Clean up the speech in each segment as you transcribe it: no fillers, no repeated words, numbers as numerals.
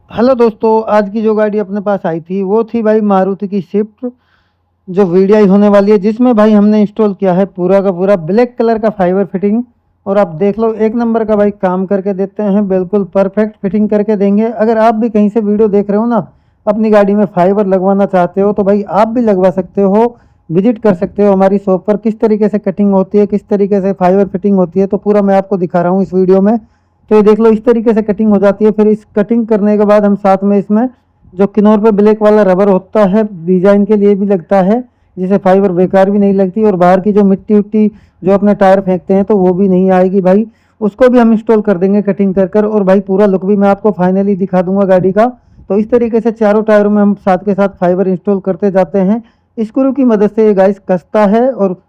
Hello दोस्तों, आज की जो गाड़ी अपने पास आई थी वो थी भाई मारुति की स्विफ्ट, जो वीडीआई होने वाली है, जिसमें भाई हमने इंस्टॉल किया है पूरा का पूरा ब्लैक कलर का फाइबर फिटिंग। और आप देख लो, एक नंबर का भाई काम करके देते हैं, बिल्कुल परफेक्ट फिटिंग करके देंगे। अगर आप भी कहीं से वीडियो देख रहे हो ना, अपनी गाड़ी में फाइबर लगवाना चाहते हो तो भाई आप भी लगवा सकते हो। विजिट कर सकते हो हमारी शॉप पर, किस तरीके से कटिंग होती है, किस तरीके से फाइबर फिटिंग होती है, तो पूरा मैं आपको दिखा रहा हूँ इस वीडियो में। तो ये देख लो, इस तरीके से कटिंग हो जाती है। फिर इस कटिंग करने के बाद हम साथ में इसमें जो किनोर पे ब्लैक वाला रबर होता है, डिजाइन के लिए भी लगता है, जिससे फाइबर बेकार भी नहीं लगती और बाहर की जो मिट्टी उट्टी जो अपने टायर फेंकते हैं तो वो भी नहीं आएगी भाई। उसको भी हम इंस्टॉल कर देंगे कटिंग कर कर। और भाई पूरा लुक भी मैं आपको फाइनली दिखा दूंगा गाड़ी का। तो इस तरीके से चारों टायरों में हम साथ के साथ फाइबर इंस्टॉल करते जाते हैं। स्क्रू की मदद से ये गाइस कसता है और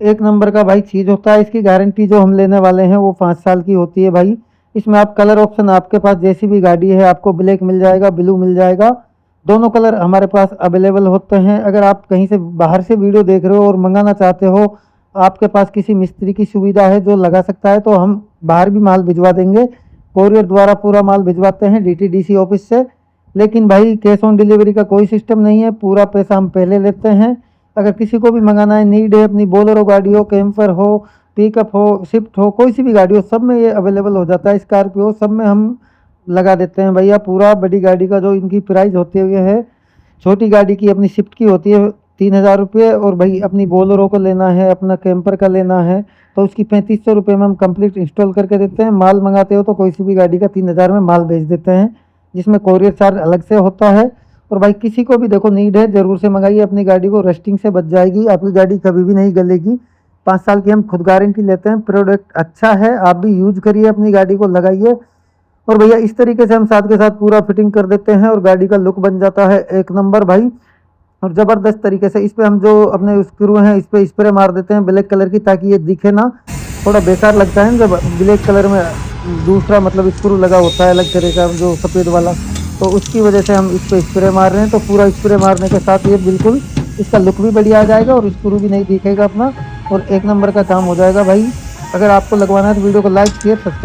एक नंबर का भाई चीज़ होता है। इसकी गारंटी जो हम लेने वाले हैं वो 5 साल की होती है भाई। इसमें आप कलर ऑप्शन, आपके पास जैसी भी गाड़ी है आपको ब्लैक मिल जाएगा, ब्लू मिल जाएगा, दोनों कलर हमारे पास अवेलेबल होते हैं। अगर आप कहीं से बाहर से वीडियो देख रहे हो और मंगाना चाहते हो, आपके पास किसी मिस्त्री की सुविधा है जो लगा सकता है, तो हम बाहर भी माल भिजवा देंगे। कोरियर द्वारा पूरा माल भिजवाते हैं डीटीडीसी ऑफिस से। लेकिन भाई कैश ऑन डिलीवरी का कोई सिस्टम नहीं है, पूरा पैसा हम पहले लेते हैं। अगर किसी को भी मंगाना है, नीड है, अपनी बोलेरो गाड़ी हो, कैंपर हो, पिकअप हो, स्विफ्ट हो, कोई सी भी गाड़ी हो, सब में ये अवेलेबल हो जाता है। स्कॉर्पियो सब में हम लगा देते हैं भैया। पूरा बड़ी गाड़ी का जो इनकी प्राइस होती है, छोटी गाड़ी की अपनी स्विफ्ट की होती है 3,000 रुपये, और भाई अपनी बोलेरो को लेना है, अपना कैंपर का लेना है तो उसकी 3500 रुपये में हम कंप्लीट इंस्टॉल करके देते हैं। माल मंगाते हो तो कोई सी भी गाड़ी का 3,000 में माल भेज देते हैं, जिसमें कोरियर चार्ज अलग से होता है। और भाई किसी को भी देखो नीड है, जरूर से मंगाइए अपनी गाड़ी को, रस्टिंग से बच जाएगी, आपकी गाड़ी कभी भी नहीं गलेगी। 5 साल की हम खुद गारंटी लेते हैं। प्रोडक्ट अच्छा है, आप भी यूज करिए, अपनी गाड़ी को लगाइए। और भैया इस तरीके से हम साथ के साथ पूरा फिटिंग कर देते हैं और गाड़ी का लुक बन जाता है एक नंबर भाई। और ज़बरदस्त तरीके से इस पे हम जो अपने स्क्रू हैं इस पे स्प्रे मार देते हैं ब्लैक कलर की, ताकि ये दिखे ना। थोड़ा बेकार लगता है जब ब्लैक कलर में दूसरा मतलब स्क्रू लगा होता है अलग तरह का, जो सफ़ेद वाला, तो उसकी वजह से हम इस पे स्प्रे मार रहे हैं। तो पूरा स्प्रे मारने के साथ ये बिल्कुल इसका लुक भी बढ़िया आ जाएगा और स्क्रू भी नहीं दिखेगा अपना, और एक नंबर का काम हो जाएगा भाई। अगर आपको लगवाना है तो वीडियो को लाइक शेयर सब्सक्राइब।